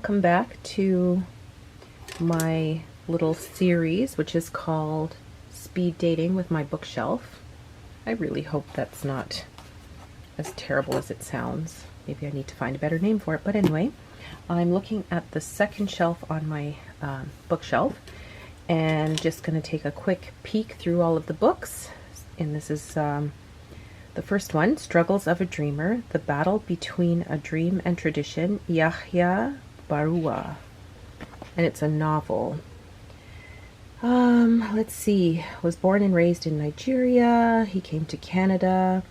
welcome back to my little series, which is called Speed Dating with My Bookshelf. I really hope that's not as terrible as it sounds. Maybe I need to find a better name for it, but anyway, I'm looking at the second shelf on my bookshelf and just going to take a quick peek through all of the books. And this is the first one, Struggles of a Dreamer, The Battle Between a Dream and Tradition, Yahya Barua. And it's a novel. Let's see, was born and raised in Nigeria. He came to Canada,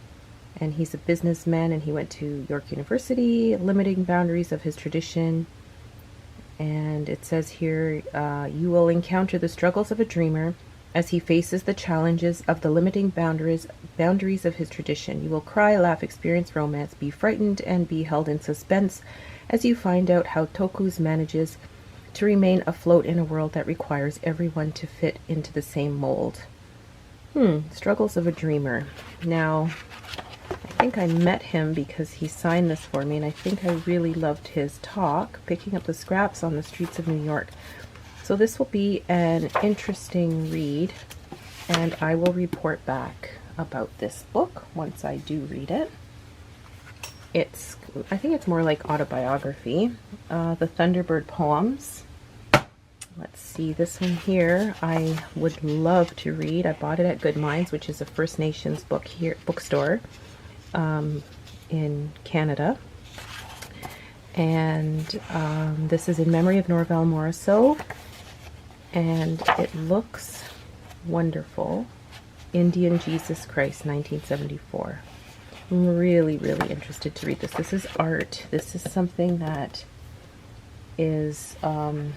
and he's a businessman, and he went to York University, limiting boundaries of his tradition. And it says here, you will encounter the struggles of a dreamer as he faces the challenges of the limiting boundaries of his tradition. You will cry, laugh, experience romance, be frightened, and be held in suspense as you find out how Tokus manages to remain afloat in a world that requires everyone to fit into the same mold. Struggles of a Dreamer. Now, I think I met him because he signed this for me, and I think I really loved his talk, picking up the scraps on the streets of New York. So this will be an interesting read, and I will report back about this book once I do read it. I think it's more like autobiography. The Thunderbird Poems. Let's see, this one here I would love to read. I bought it at Good Minds, which is a First Nations bookstore in Canada. And this is in memory of Norval Morrisseau. And it looks wonderful. Indian Jesus Christ, 1974. I'm really, really interested to read this. This is art. This is something that is, I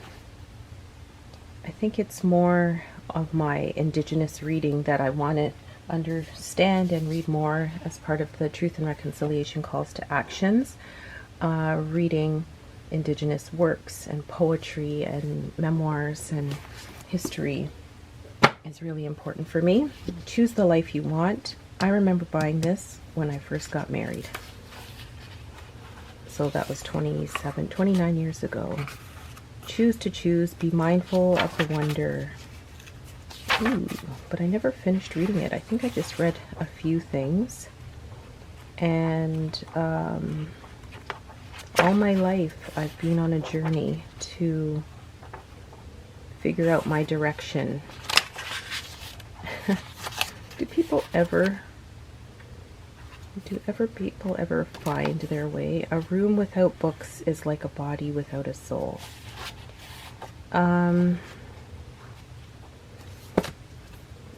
think it's more of my Indigenous reading that I want to understand and read more as part of the Truth and Reconciliation Calls to Actions. Reading Indigenous works and poetry and memoirs and history is really important for me. Choose the Life You Want. I remember buying this when I first got married. So that was 29 years ago. Choose to choose, be mindful of the wonder. But I never finished reading it. I think I just read a few things. And all my life, I've been on a journey to figure out my direction. Do people ever find their way? A room without books is like a body without a soul.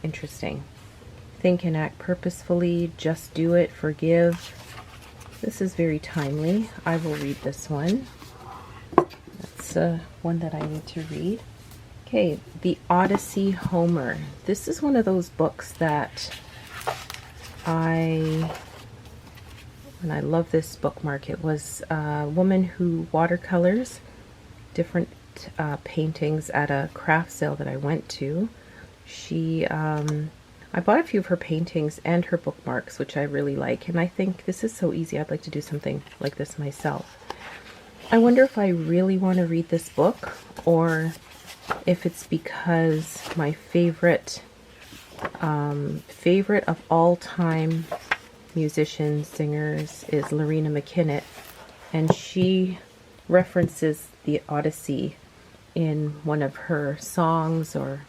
Interesting. Think and act purposefully. Just do it. Forgive. This is very timely. I will read this one. That's one that I need to read. Okay, The Odyssey Homer. This is one of those books that and I love this bookmark. It was a woman who watercolors different paintings at a craft sale that I went to. I bought a few of her paintings and her bookmarks, which I really like, and I think this is so easy. I'd like to do something like this myself. I wonder if I really want to read this book, or if it's because my favorite of all time musicians, singers is Loreena McKennitt, and she references the Odyssey in one of her songs, or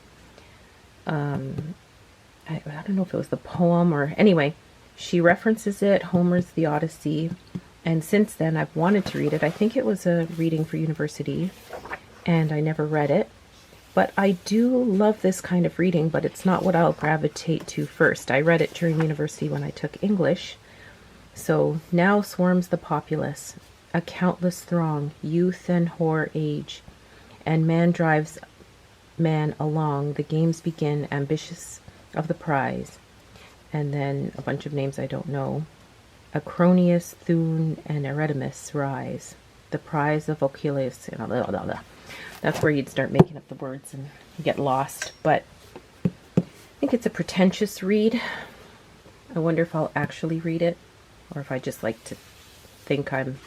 I don't know if it was the poem, or anyway, she references it, Homer's The Odyssey, and since then I've wanted to read it. I think it was a reading for university, and I never read it, but I do love this kind of reading, but it's not what I'll gravitate to first. I read it during university when I took English. So now swarms the populace, a countless throng, youth and hoar age, and man drives man along. The games begin, ambitious of the prize, and then a bunch of names I don't know. Acronius, Thune, and Erydamus rise. The prize of Oculus, blah, blah, blah, blah. That's where you'd start making up the words and get lost, but I think it's a pretentious read. I wonder if I'll actually read it, or if I just like to think I'm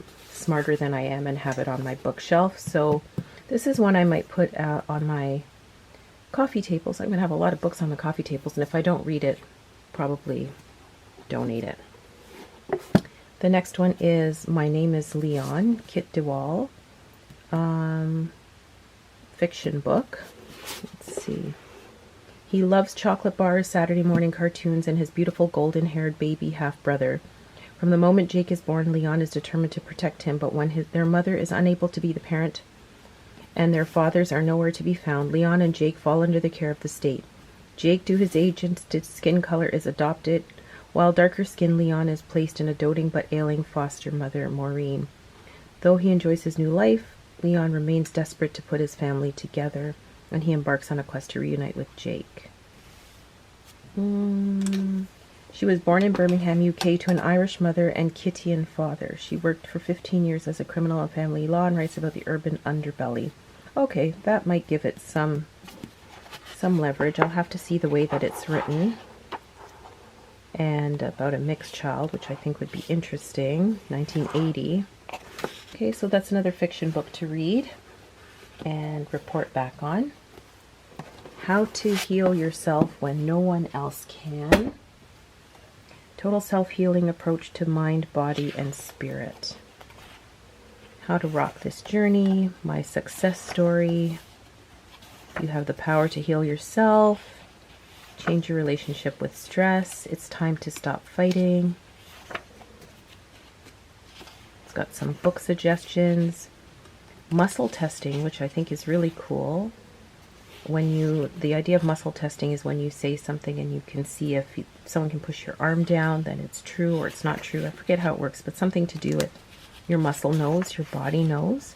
smarter than I am and have it on my bookshelf. So this is one I might put on my coffee tables. I'm going to have a lot of books on the coffee tables, and if I don't read it, probably donate it. The next one is My Name is Leon, Kit Dewall. Fiction book. Let's see. He loves chocolate bars, Saturday morning cartoons, and his beautiful golden-haired baby half-brother. From the moment Jake is born, Leon is determined to protect him, but when their mother is unable to be the parent and their fathers are nowhere to be found, Leon and Jake fall under the care of the state. Jake, due his age and skin color, is adopted, while darker-skinned Leon is placed in a doting but ailing foster mother, Maureen. Though he enjoys his new life, Leon remains desperate to put his family together, and he embarks on a quest to reunite with Jake. She was born in Birmingham, UK, to an Irish mother and Kittian father. She worked for 15 years as a criminal and family law and writes about the urban underbelly. Okay, that might give it some leverage. I'll have to see the way that it's written. And about a mixed child, which I think would be interesting. 1980. Okay, so that's another fiction book to read and report back on. How to Heal Yourself When No One Else Can. Total Self-Healing Approach to Mind, Body, and Spirit. How to Rock This Journey. My Success Story. You have the power to heal yourself. Change your relationship with stress. It's time to stop fighting. It's got some book suggestions. Muscle testing, which I think is really cool. The idea of muscle testing is when you say something and you can see if someone can push your arm down, then it's true or it's not true. I forget how it works, but something to do with your muscle knows, your body knows.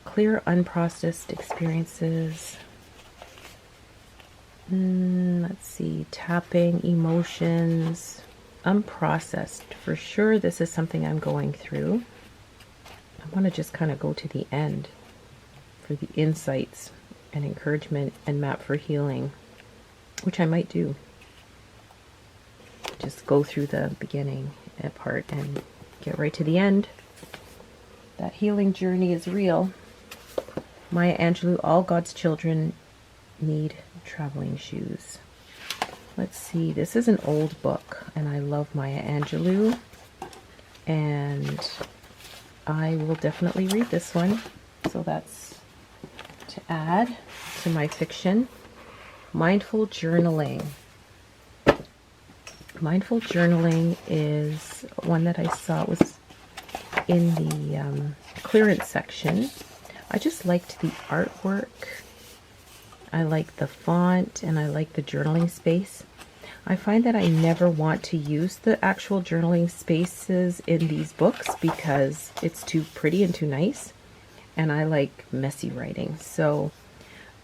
Clear unprocessed experiences. Let's see, tapping, emotions, unprocessed. For sure, this is something I'm going through. I want to just kind of go to the end for the insights and encouragement and map for healing, which I might do. Just go through the beginning part and get right to the end. That healing journey is real. Maya Angelou, All God's Children Need Traveling Shoes. Let's see, this is an old book and I love Maya Angelou, and I will definitely read this one. So that's to add to my fiction. Mindful journaling. Mindful journaling is one that I saw. It was in the clearance section. I just liked the artwork. I like the font and I like the journaling space. I find that I never want to use the actual journaling spaces in these books because it's too pretty and too nice, and I like messy writing. So,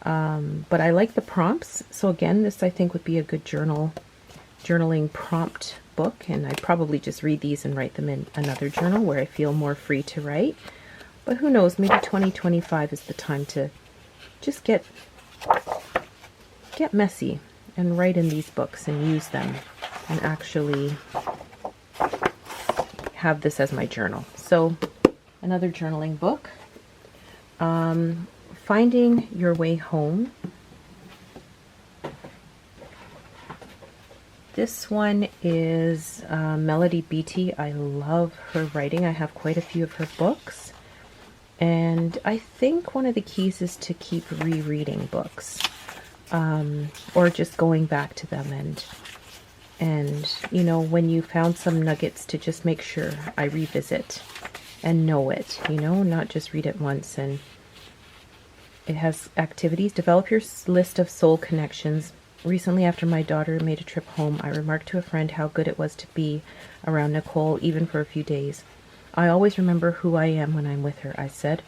but I like the prompts. So again, this I think would be a good journaling prompt book, and I'd probably just read these and write them in another journal where I feel more free to write. But who knows, maybe 2025 is the time to just get messy and write in these books and use them and actually have this as my journal. So another journaling book. Finding Your Way Home. This one is Melody Beattie. I love her writing. I have quite a few of her books. And I think one of the keys is to keep rereading books, or just going back to them and you know, when you found some nuggets, to just make sure I revisit and know it, you know, not just read it once. And it has activities. Develop your list of soul connections. Recently, after my daughter made a trip home, I remarked to a friend how good it was to be around Nicole, even for a few days. I always remember who I am when I'm with her, I said.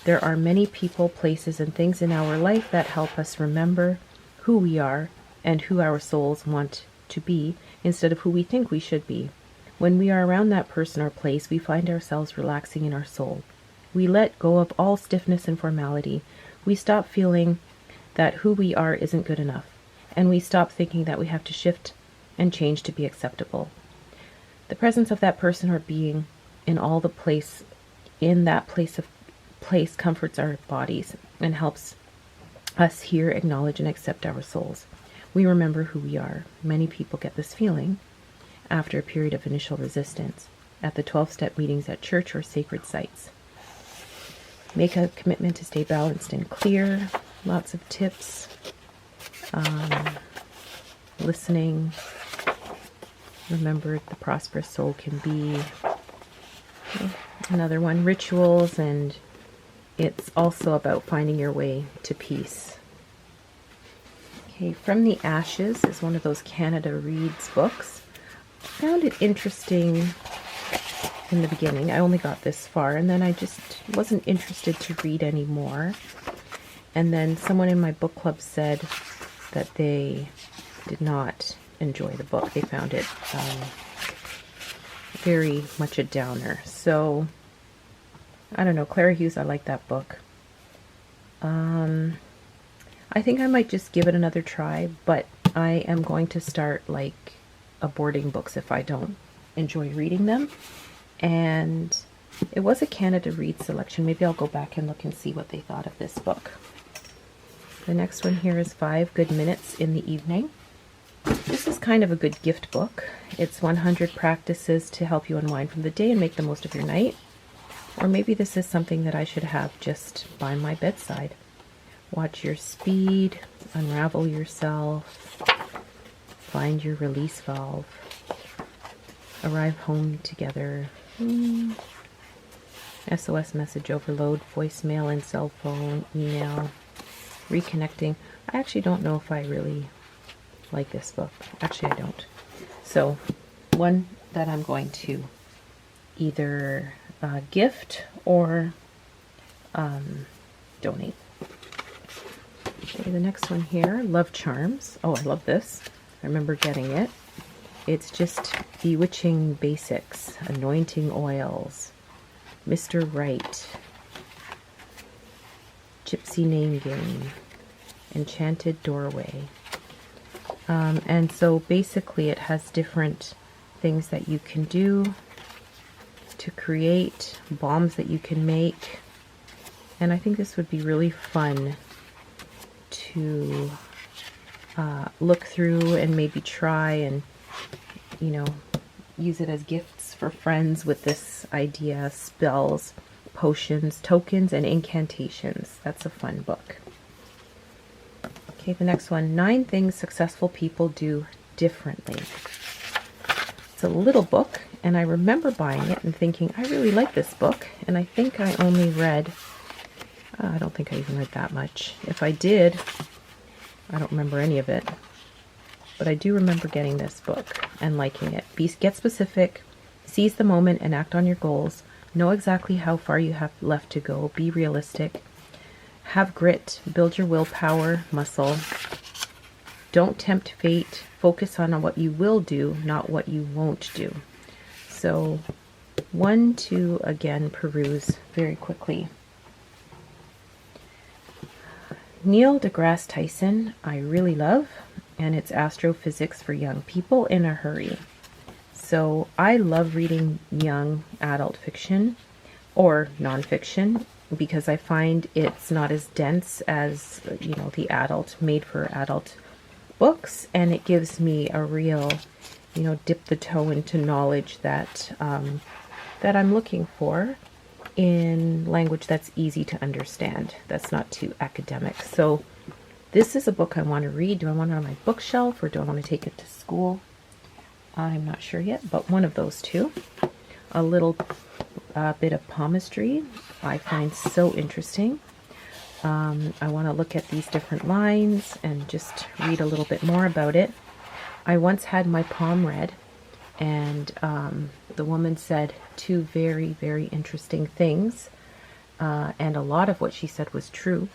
There are many people, places, and things in our life that help us remember who we are and who our souls want to be instead of who we think we should be. When we are around that person or place, we find ourselves relaxing in our soul. We let go of all stiffness and formality. We stop feeling that who we are isn't good enough, and we stop thinking that we have to shift and change to be acceptable. The presence of that person or being in all the place, in that place comforts our bodies and helps us hear, acknowledge, and accept our souls. We remember who we are. Many people get this feeling after a period of initial resistance at the 12-step meetings at church or sacred sites. Make a commitment to stay balanced and clear. Lots of tips. Listening. Remember, the prosperous soul can be. Another one, rituals, and it's also about finding your way to peace. Okay, From the Ashes is one of those Canada Reads books. I found it interesting in the beginning. I only got this far, and then I just wasn't interested to read anymore. And then someone in my book club said that they did not enjoy the book. They found it very much a downer. So, I don't know. Clara Hughes, I like that book. I think I might just give it another try, but I am going to start like aborting books if I don't enjoy reading them. And it was a Canada Read selection. Maybe I'll go back and look and see what they thought of this book. The next one here is 5 Good Minutes in the Evening. This is kind of a good gift book. It's 100 practices to help you unwind from the day and make the most of your night. Or maybe this is something that I should have just by my bedside. Watch your speed, unravel yourself, find your release valve, arrive home together, SOS message overload, voicemail and cell phone, email, reconnecting. I actually don't know if I really like this book. Actually, I don't. So, one that I'm going to either gift or donate. Okay, the next one here, Love Charms. Oh, I love this. I remember getting it. It's just bewitching basics, anointing oils, Mr. Right, Gypsy Name Game, Enchanted Doorway. And so basically it has different things that you can do to create, bombs that you can make. And I think this would be really fun to look through and maybe try and, you know, use it as gifts for friends with this idea: spells, potions, tokens, and incantations. That's a fun book. Okay, the next one, 9 Things Successful People Do Differently. It's a little book, and I remember buying it and thinking, I really like this book, and I think I only read, I don't think I even read that much. If I did, I don't remember any of it, but I do remember getting this book and liking it. Get specific, seize the moment and act on your goals, know exactly how far you have left to go, be realistic, have grit, build your willpower muscle, don't tempt fate, focus on what you will do, not what you won't do. So, one to, again, peruse very quickly. Neil deGrasse Tyson, I really love, and it's Astrophysics for Young People in a Hurry. So I love reading young adult fiction or nonfiction because I find it's not as dense as, you know, the adult, made for adult books, and it gives me a real, you know, dip the toe into knowledge that that I'm looking for in language that's easy to understand, that's not too academic. So this is a book I want to read. Do I want it on my bookshelf or do I want to take it to school? I'm not sure yet, but one of those two. A little bit of palmistry I find so interesting. I want to look at these different lines and just read a little bit more about it. I once had my palm read, and the woman said 2 very, very interesting things, and a lot of what she said was true.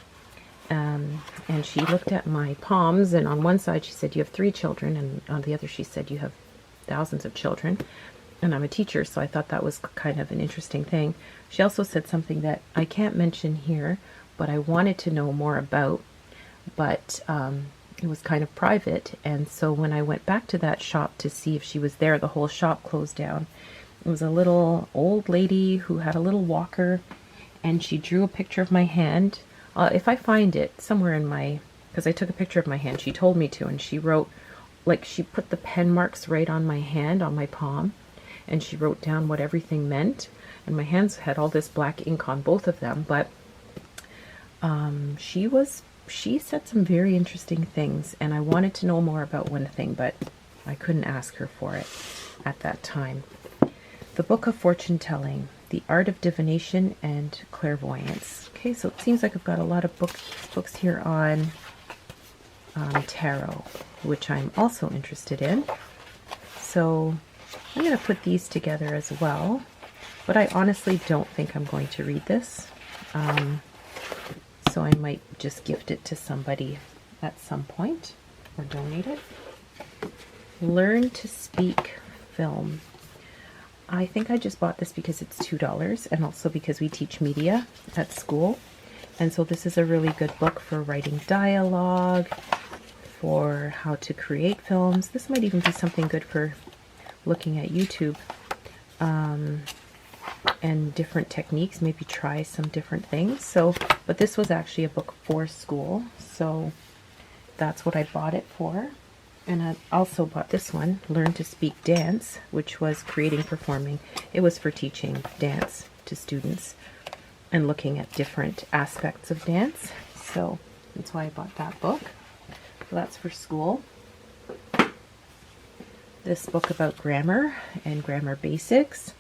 And she looked at my palms, and on one side she said, you have 3 children, and on the other she said, you have thousands of children. And I'm a teacher, so I thought that was kind of an interesting thing. She also said something that I can't mention here, but I wanted to know more about, but it was kind of private. And so when I went back to that shop to see if she was there, the whole shop closed down. It was a little old lady who had a little walker, and she drew a picture of my hand. If I find it somewhere in my, because I took a picture of my hand, she told me to, and she wrote, like she put the pen marks right on my hand, on my palm, and she wrote down what everything meant. And my hands had all this black ink on both of them, but she said some very interesting things, and I wanted to know more about one thing, but I couldn't ask her for it at that time. The Book of Fortune Telling, The Art of Divination and Clairvoyance. Okay, so it seems like I've got a lot of books here on tarot, which I'm also interested in. So I'm going to put these together as well, but I honestly don't think I'm going to read this. So I might just gift it to somebody at some point or donate it. Learn to Speak Film. I think I just bought this because it's $2 and also because we teach media at school. And so this is a really good book for writing dialogue, for how to create films. This might even be something good for looking at YouTube and different techniques, maybe try some different things. So, but this was actually a book for school, so that's what I bought it for. And I also bought this one, Learn to Speak Dance, which was creating, performing. It was for teaching dance to students and looking at different aspects of dance. So that's why I bought that book. So that's for school. This book about grammar and grammar basics.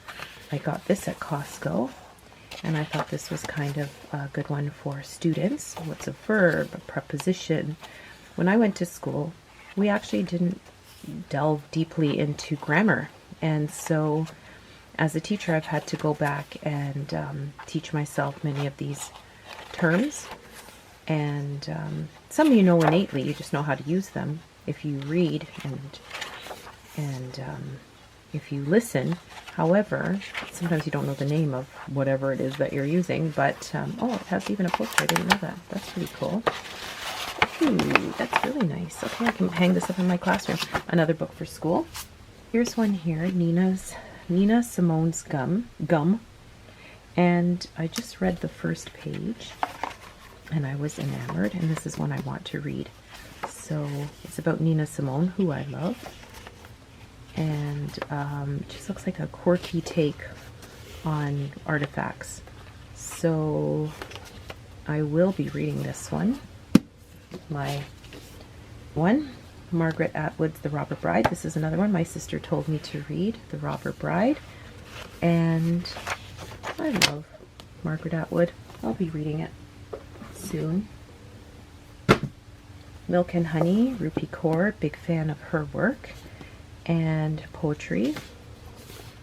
I got this at Costco, and I thought this was kind of a good one for students. What's a verb, a preposition? When I went to school, we actually didn't delve deeply into grammar, and so as a teacher I've had to go back and teach myself many of these terms, and some you know innately, you just know how to use them if you read and if you listen. However, sometimes you don't know the name of whatever it is that you're using, but oh, it has even a poster. I didn't know that. That's pretty cool. Ooh, that's really nice. Okay, I can hang this up in my classroom. Another book for school. Here's one here, Nina Simone's Gum. And I just read the first page, and I was enamored, and this is one I want to read. So it's about Nina Simone, who I love. And it just looks like a quirky take on artifacts. So I will be reading this one. My one, Margaret Atwood's The Robber Bride. This is another one my sister told me to read, The Robber Bride. And I love Margaret Atwood. I'll be reading it soon. Milk and Honey, Rupi Kaur, big fan of her work. And poetry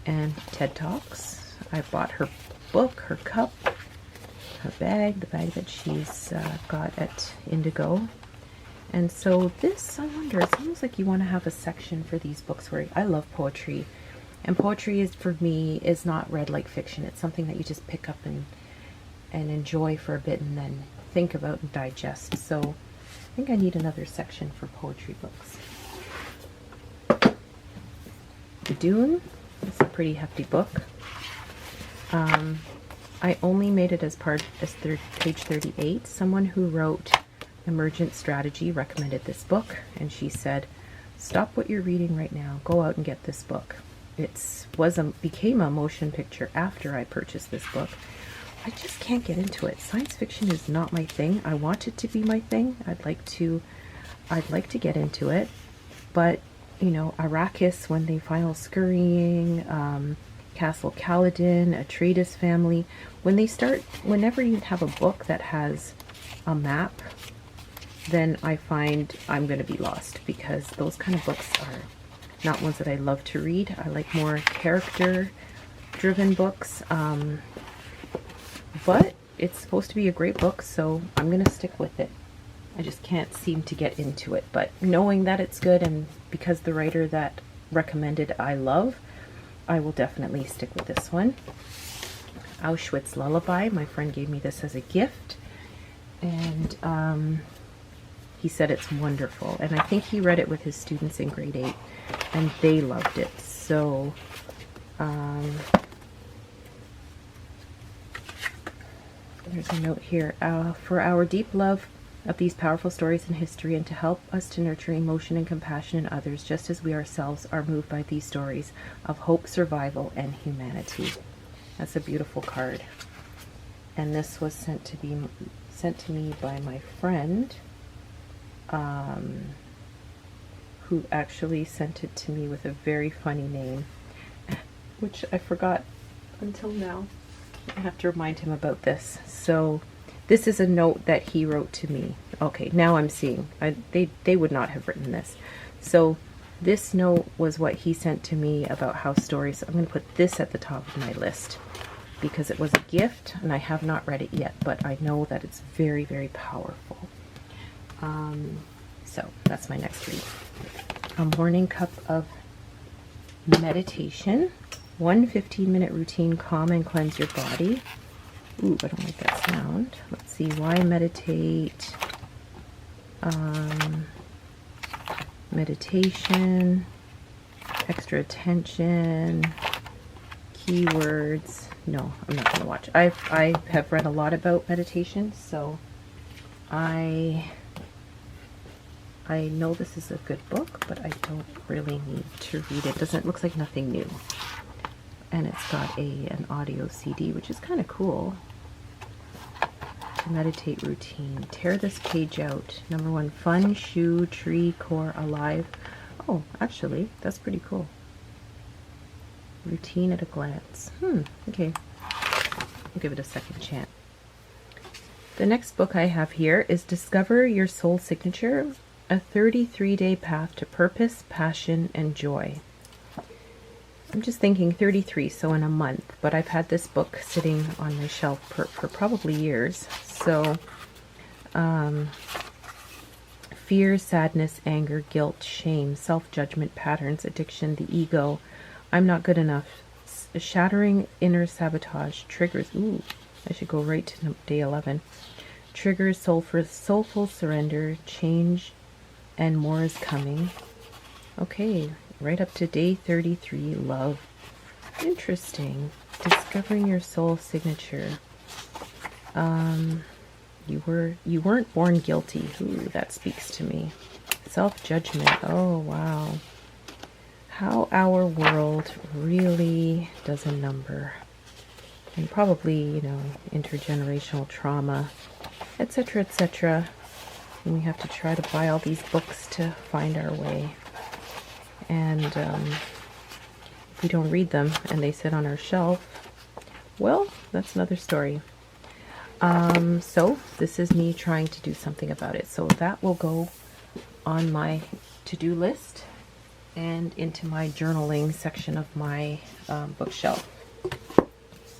and TED Talks. I bought her book, her cup, her bag, the bag that she's got at Indigo. And so this, I wonder, it's almost like you want to have a section for these books where I love poetry. And poetry is, for me, is not read like fiction. It's something that you just pick up and enjoy for a bit and then think about and digest. So I think I need another section for poetry books. Dune. It's a pretty hefty book. I only made it as page 38. Someone who wrote Emergent Strategy recommended this book, and she said, "Stop what you're reading right now. Go out and get this book." Became a motion picture after I purchased this book. I just can't get into it. Science fiction is not my thing. I want it to be my thing. I'd like to get into it, but you know, Arrakis, when they final scurrying, Castle Kaladin, Atreides family, whenever you have a book that has a map, then I find I'm going to be lost, because those kind of books are not ones that I love to read. I like more character-driven books, but it's supposed to be a great book, so I'm going to stick with it. I just can't seem to get into it, but knowing that it's good, and because the writer that recommended I love, I will definitely stick with this one. Auschwitz Lullaby. My friend gave me this as a gift, and he said it's wonderful, and I think he read it with his students in grade 8, and they loved it. So Um, there's a note here. For our deep love of these powerful stories in history, and to help us to nurture emotion and compassion in others, just as we ourselves are moved by these stories of hope, survival, and humanity. That's a beautiful card. And this was sent to me by my friend, who actually sent it to me with a very funny name, which I forgot until now. I have to remind him about this. So this is a note that he wrote to me. Okay, now I'm seeing. They would not have written this. So this note was what he sent to me about how stories. I'm going to put this at the top of my list because it was a gift and I have not read it yet, but I know that it's very, very powerful. So that's my next read. A morning cup of meditation. 1 15-minute routine, calm and cleanse your body. Ooh, I don't like that sound. Let's see, why meditate? Meditation, extra attention, keywords. No, I'm not going to watch. I have read a lot about meditation, so I know this is a good book, but I don't really need to read it. It looks like nothing new. And it's got an audio CD, which is kind of cool. To meditate routine. Tear this page out. Number 1, fun, shoe, tree, core, alive. Oh, actually, that's pretty cool. Routine at a glance. Okay. I'll give it a second chance. The next book I have here is Discover Your Soul Signature, a 33-day path to purpose, passion, and joy. I'm just thinking 33, so in a month, but I've had this book sitting on my shelf for probably years. So, fear, sadness, anger, guilt, shame, self-judgment, patterns, addiction, the ego, I'm not good enough, shattering inner sabotage, triggers, ooh, I should go right to day 11, triggers, soulful surrender, change, and more is coming. Okay. Right up to day 33, love. Interesting. Discovering your soul signature. You weren't born guilty. Ooh, that speaks to me. Self-judgment. Oh, wow. How our world really does a number. And probably, intergenerational trauma, etc., etc. And we have to try to buy all these books to find our way. And if we don't read them and they sit on our shelf, well, that's another story. So this is me trying to do something about it. So that will go on my to-do list and into my journaling section of my bookshelf.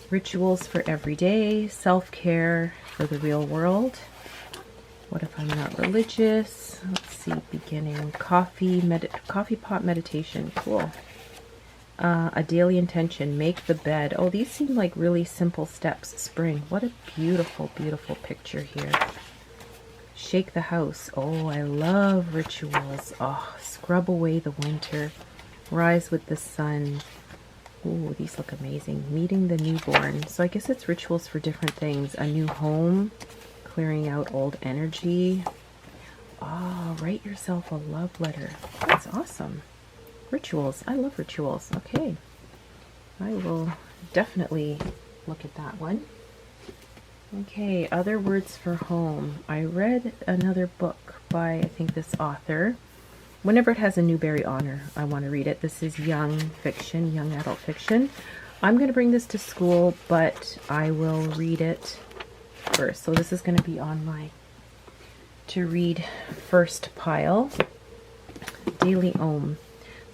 Rituals for every day, self-care for the real world. What if I'm not religious? Let's see, beginning, coffee pot meditation, cool. A daily intention, make the bed. Oh, these seem like really simple steps. Spring, what a beautiful, beautiful picture here. Shake the house. Oh, I love rituals. Oh, scrub away the winter. Rise with the sun. Ooh, these look amazing. Meeting the newborn. So I guess it's rituals for different things. A new home. Clearing out old energy. Oh, write yourself a love letter. That's awesome. Rituals. I love rituals. Okay. I will definitely look at that one. Okay, other words for home. I read another book by, I think, this author. Whenever it has a Newbery honor, I want to read it. This is young fiction, young adult fiction. I'm going to bring this to school, but I will read it first. So this is going to be on my to read first pile. Daily Om.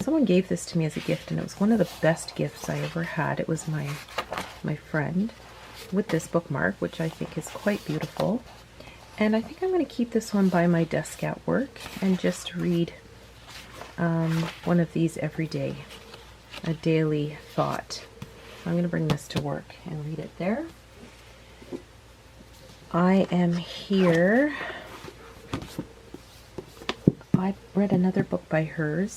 Someone gave this to me as a gift, and it was one of the best gifts I ever had. It was my friend with this bookmark, which I think is quite beautiful. And I think I'm going to keep this one by my desk at work and just read one of these every day. A daily thought. I'm going to bring this to work and read it there. I am here. I read another book by her,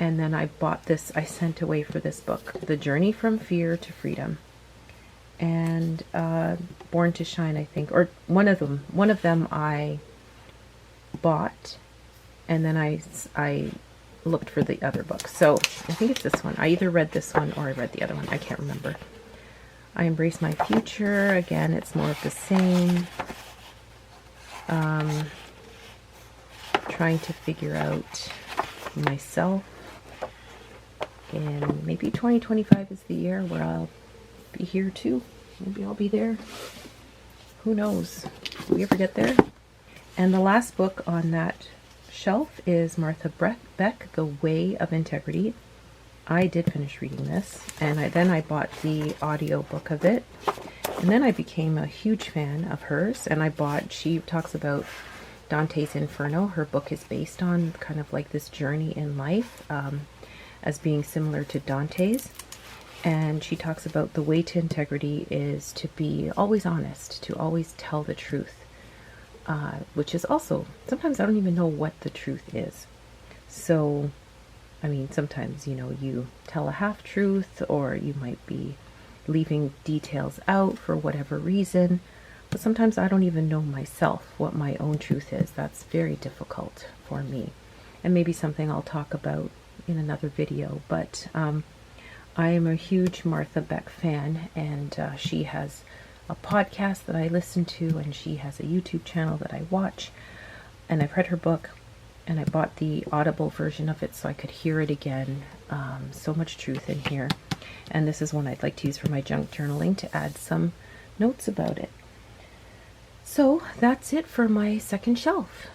And then I bought this, I sent away for this book, The Journey from Fear to Freedom. And Born to Shine, I think, or one of them I bought, and then I looked for the other book. So I think it's this one. I either read this one or I read the other one. I can't remember. I Embrace My Future. Again, it's more of the same. Trying to figure out myself. And maybe 2025 is the year where I'll be here too. Maybe I'll be there. Who knows? Do we ever get there? And the last book on that shelf is Martha Beck, The Way of Integrity. I did finish reading this, and then I bought the audio book of it, and then I became a huge fan of hers, and she talks about Dante's Inferno. Her book is based on kind of like this journey in life, as being similar to Dante's. And she talks about the way to integrity is to be always honest, to always tell the truth, which is also, sometimes I don't even know what the truth is. So, I mean, sometimes, you tell a half-truth, or you might be leaving details out for whatever reason. But sometimes I don't even know myself what my own truth is. That's very difficult for me. And maybe something I'll talk about in another video. But I am a huge Martha Beck fan, and she has a podcast that I listen to, and she has a YouTube channel that I watch. And I've read her book, and I bought the Audible version of it so I could hear it again. So much truth in here. And this is one I'd like to use for my junk journaling to add some notes about it. So that's it for my second shelf.